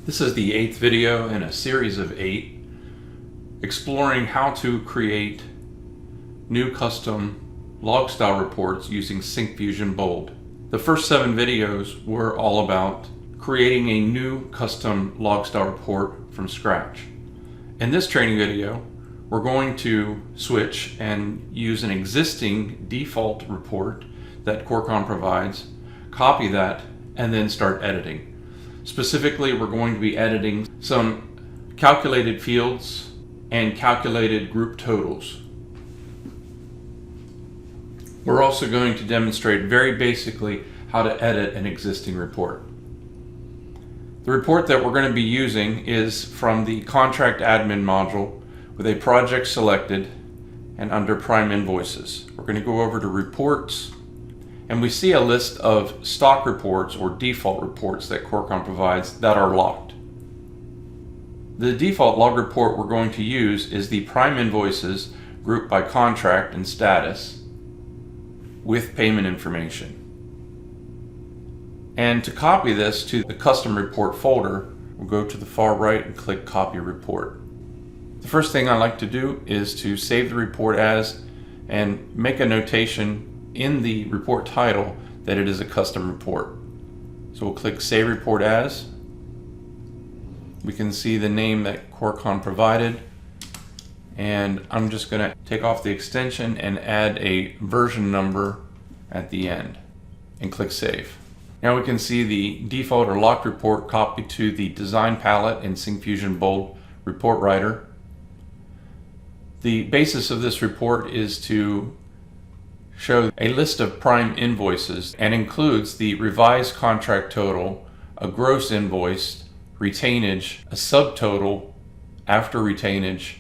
This is the 8th video in a series of 8 exploring how to create new custom log style reports using Syncfusion Bold. The first 7 videos were all about creating a new custom log style report from scratch. In this training video, we're going to switch and use an existing default report that Corecon provides, copy that, and then start editing. Specifically, we're going to be editing some calculated fields and calculated group totals. We're also going to demonstrate very basically how to edit an existing report. The report that we're going to be using is from the contract admin module with a project selected and under prime invoices. We're going to go over to reports, and we see a list of stock reports or default reports that Corecon provides that are locked. The default log report we're going to use is the prime invoices grouped by contract and status with payment information. And to copy this to the custom report folder, we'll go to the far right and click copy report. The first thing I like to do is to save the report as and make a notation in the report title that it is a custom report. So we'll click Save Report As. We can see the name that Corecon provided, and I'm just going to take off the extension and add a version number at the end and click Save. Now we can see the default or locked report copied to the design palette in Syncfusion Bold Report Writer. The basis of this report is to show a list of prime invoices and includes the revised contract total, a gross invoice, retainage, a subtotal after retainage,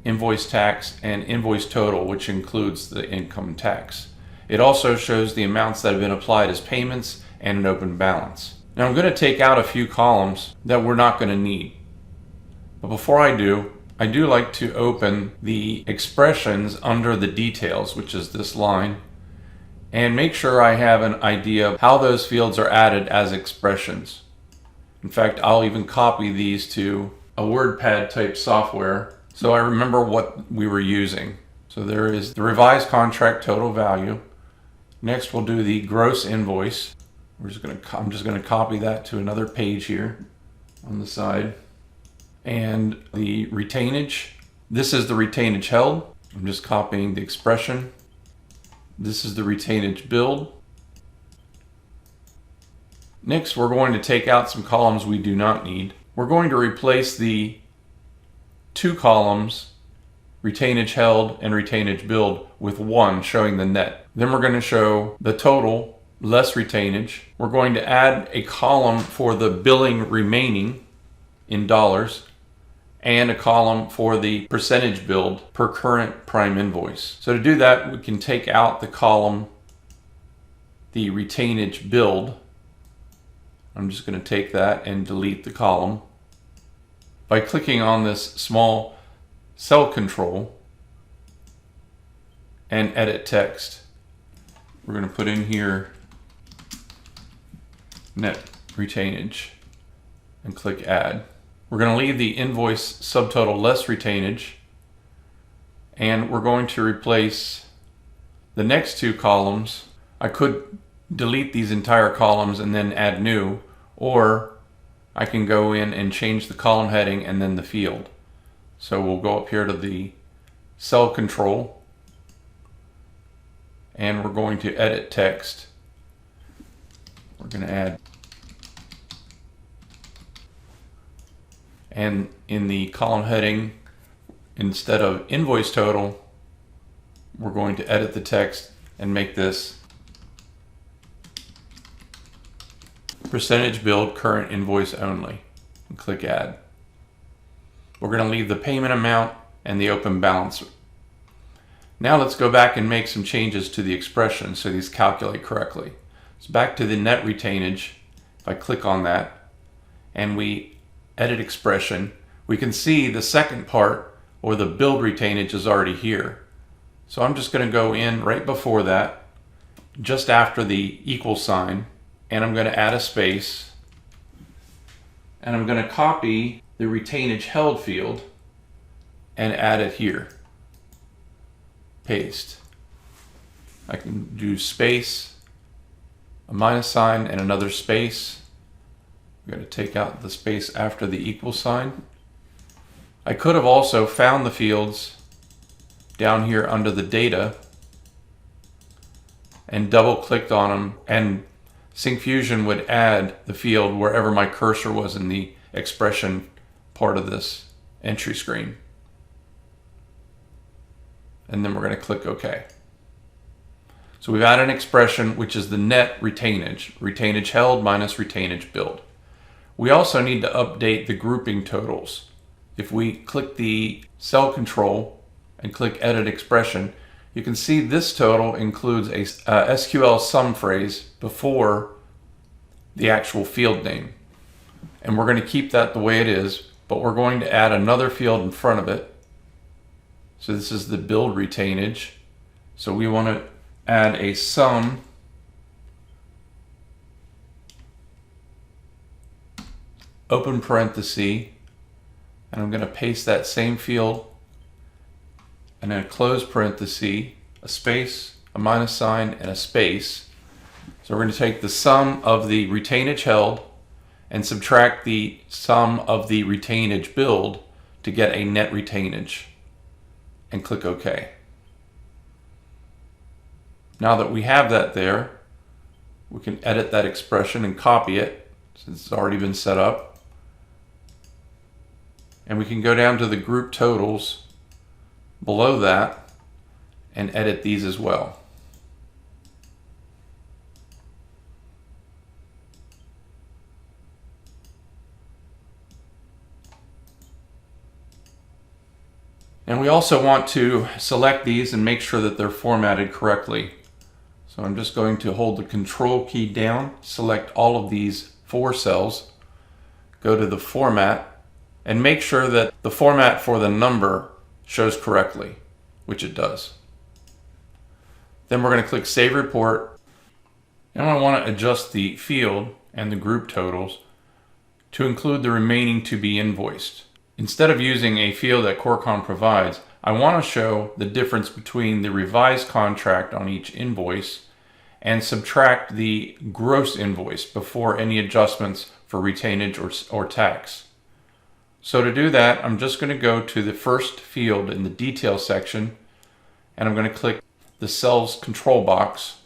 invoice tax, and invoice total, which includes the income tax. It also shows the amounts that have been applied as payments and an open balance. Now I'm going to take out a few columns that we're not going to need. But before I do like to open the expressions under the details, which is this line, and make sure I have an idea of how those fields are added as expressions. In fact, I'll even copy these to a WordPad type software so I remember what we were using. So there is the revised contract total value. Next we'll do the gross invoice. I'm just going to copy that to another page here on the side. And the retainage, this is the retainage held. I'm just copying the expression. This is the retainage billed. Next, we're going to take out some columns we do not need. We're going to replace the 2 columns, retainage held and retainage billed, with 1 showing the net. Then we're going to show the total less retainage. We're going to add a column for the billing remaining in dollars, and a column for the percentage billed per current prime invoice. So to do that, we can take out the column, the retainage billed. I'm just going to take that and delete the column. By clicking on this small cell control and edit text, we're going to put in here net retainage and click add. We're going to leave the invoice subtotal less retainage, and we're going to replace the next 2 columns. I could delete these entire columns and then add new, or I can go in and change the column heading and then the field. So we'll go up here to the cell control, and we're going to edit text. We're going to add, and in the column heading, instead of invoice total, we're going to edit the text and make this percentage billed current invoice only, and click add. We're going to leave the payment amount and the open balance. Now let's go back and make some changes to the expression so these calculate correctly. So back to the net retainage, if I click on that and we edit expression, we can see the second part, or the billed retainage, is already here. So I'm just going to go in right before that, just after the equal sign, and I'm going to add a space, and I'm going to copy the retainage held field and add it here. Paste. I can do space, a minus sign, and another space. I'm going to take out the space after the equal sign. I could have also found the fields down here under the data and double clicked on them, and Syncfusion would add the field wherever my cursor was in the expression part of this entry screen. And then we're going to click OK. So we've added an expression which is the net retainage held minus retainage billed. We also need to update the grouping totals. If we click the cell control and click edit expression, you can see this total includes a SQL sum phrase before the actual field name. And we're going to keep that the way it is, but we're going to add another field in front of it. So this is the billed retainage. So we want to add a sum open parenthesis, and I'm going to paste that same field and then a close parenthesis, a space, a minus sign, and a space. So we're going to take the sum of the retainage held and subtract the sum of the retainage billed to get a net retainage, and click OK. Now that we have that there, we can edit that expression and copy it since it's already been set up. And we can go down to the group totals below that and edit these as well. And we also want to select these and make sure that they're formatted correctly. So I'm just going to hold the Control key down, select all of these 4 cells, go to the format, and make sure that the format for the number shows correctly, which it does. Then we're going to click Save Report, and I want to adjust the field and the group totals to include the remaining to be invoiced. Instead of using a field that Corecon provides, I want to show the difference between the revised contract on each invoice and subtract the gross invoice before any adjustments for retainage or tax. So to do that, I'm just going to go to the first field in the detail section, and I'm going to click the cells control box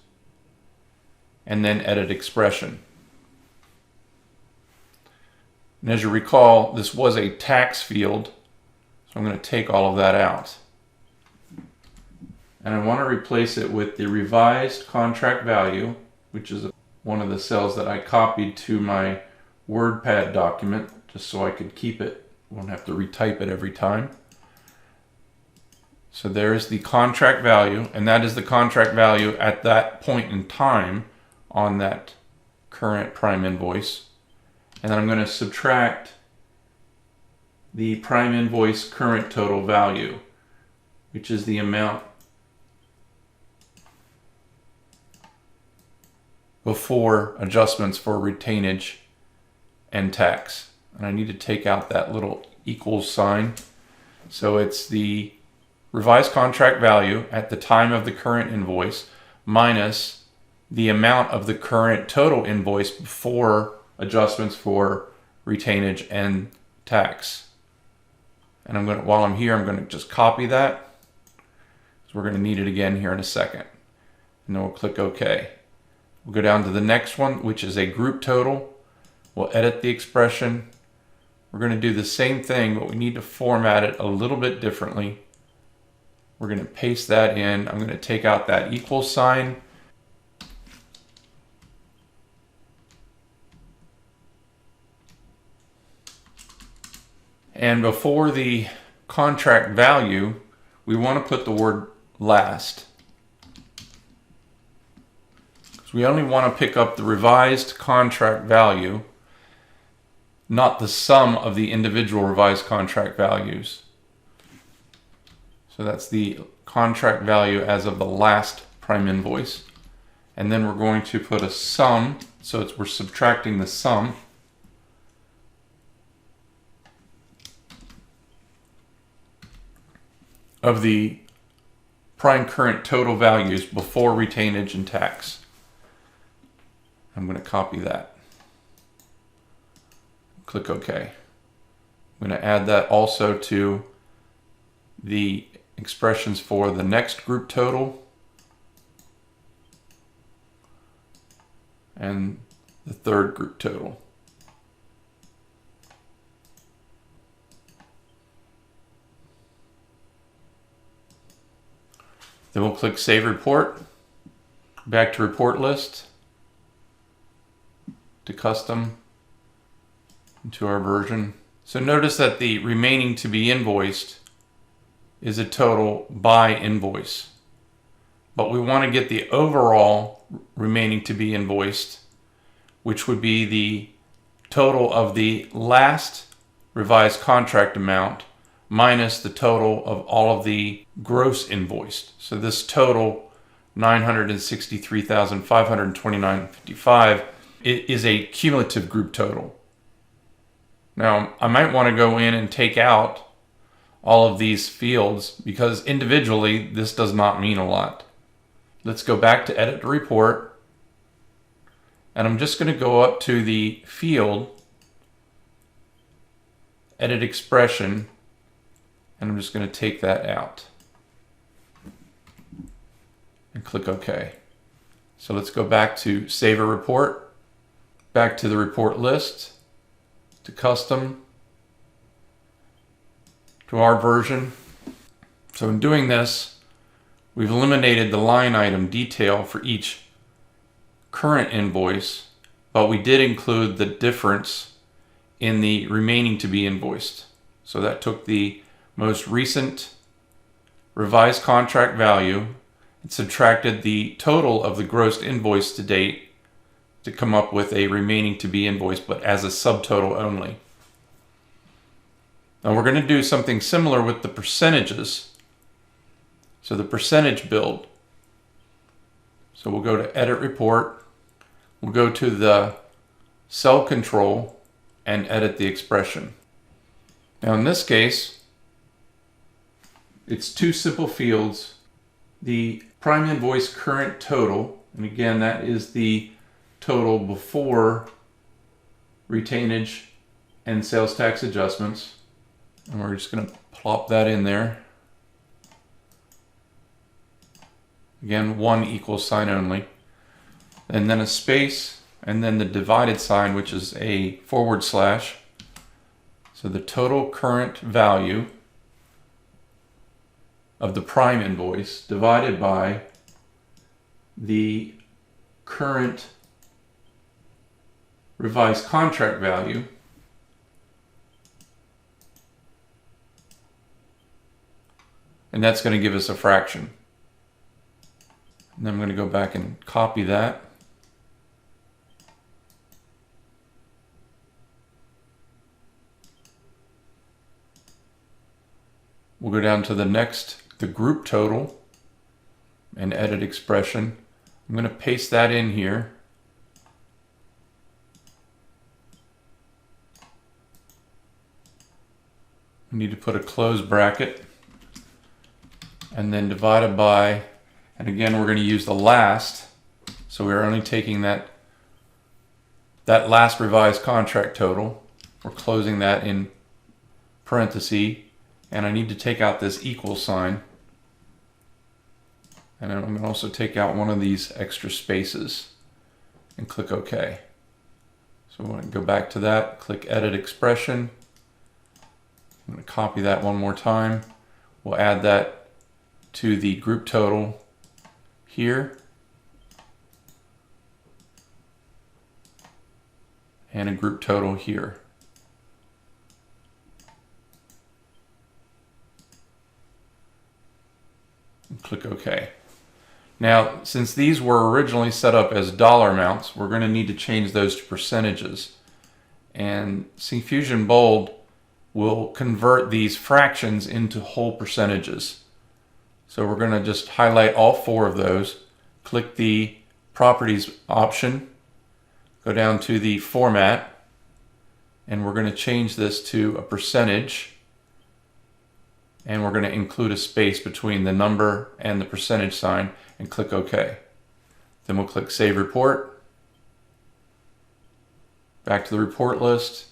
and then edit expression. And as you recall, this was a tax field, so I'm going to take all of that out. And I want to replace it with the revised contract value, which is one of the cells that I copied to my WordPad document, just so I could keep it. Won't have to retype it every time. So there is the contract value, and that is the contract value at that point in time on that current prime invoice. And then I'm going to subtract the prime invoice current total value, which is the amount before adjustments for retainage and tax. And I need to take out that little equals sign. So it's the revised contract value at the time of the current invoice minus the amount of the current total invoice before adjustments for retainage and tax. And I'm going to, while I'm here, I'm going to just copy that. So we're going to need it again here in a second. And then we'll click OK. We'll go down to the next one, which is a group total. We'll edit the expression. We're going to do the same thing, but we need to format it a little bit differently. We're going to paste that in. I'm going to take out that equal sign. And before the contract value, we want to put the word last. Because we only want to pick up the revised contract value, not the sum of the individual revised contract values. So that's the contract value as of the last prime invoice. And then we're going to put a sum, so we're subtracting the sum of the prime current total values before retainage and tax. I'm going to copy that. Click OK. I'm going to add that also to the expressions for the next group total and the third group total. Then we'll click Save Report, back to Report List, to Custom, into our version. So notice that the remaining to be invoiced is a total by invoice. But we want to get the overall remaining to be invoiced, which would be the total of the last revised contract amount minus the total of all of the gross invoiced. So this total, $963,529.55, is a cumulative group total. Now, I might want to go in and take out all of these fields because individually this does not mean a lot. Let's go back to Edit the Report, and I'm just going to go up to the field, Edit Expression, and I'm just going to take that out and click OK. So let's go back to Save a Report, back to the Report List, to Custom, to our version. So in doing this, we've eliminated the line item detail for each current invoice, but we did include the difference in the remaining to be invoiced. So that took the most recent revised contract value and subtracted the total of the gross invoice to date to come up with a remaining to be invoiced, but as a subtotal only. Now we're going to do something similar with the percentages. So the percentage build. So we'll go to Edit Report. We'll go to the Cell Control and edit the expression. Now in this case, it's two simple fields. The prime invoice current total, and again that is the total before retainage and sales tax adjustments. And we're just going to plop that in there. Again, one equals sign only. And then a space, and then the divided sign, which is a /. So the total current value of the prime invoice divided by the current revised contract value and that's going to give us a fraction. And then I'm going to go back and copy that. We'll go down to the next, the group total, and edit expression. I'm going to paste that in here. We need to put a close bracket and then divided by, and again we're going to use the last, so we're only taking that last revised contract total. We're closing that in parentheses, and I need to take out this equal sign, and I'm going to also take out one of these extra spaces and click OK. So we're going to go back to that, click Edit Expression. I'm going to copy that one more time. We'll add that to the group total here, and a group total here. And click OK. Now, since these were originally set up as dollar amounts, we're going to need to change those to percentages. And Fusion Bold will convert these fractions into whole percentages. So we're going to just highlight all four of those, click the Properties option, go down to the Format, and we're going to change this to a percentage. and we're going to include a space between the number and the percentage sign and click OK. Then we'll click Save Report. Back to the report list,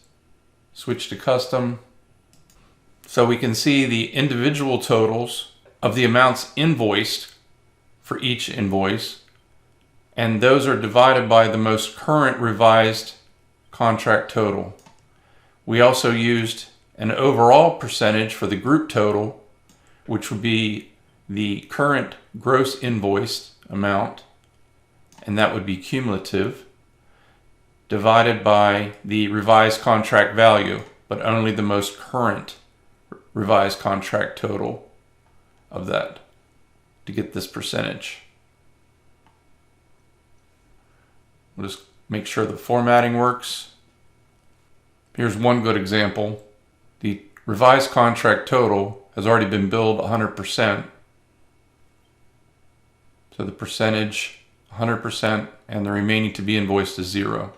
switch to Custom. So we can see the individual totals of the amounts invoiced for each invoice, and those are divided by the most current revised contract total. We also used an overall percentage for the group total, which would be the current gross invoiced amount, and that would be cumulative, divided by the revised contract value, but only the most current revised contract total of that to get this percentage. We'll just make sure the formatting works. Here's one good example. The revised contract total has already been billed 100%. So the percentage 100% and the remaining to be invoiced is 0.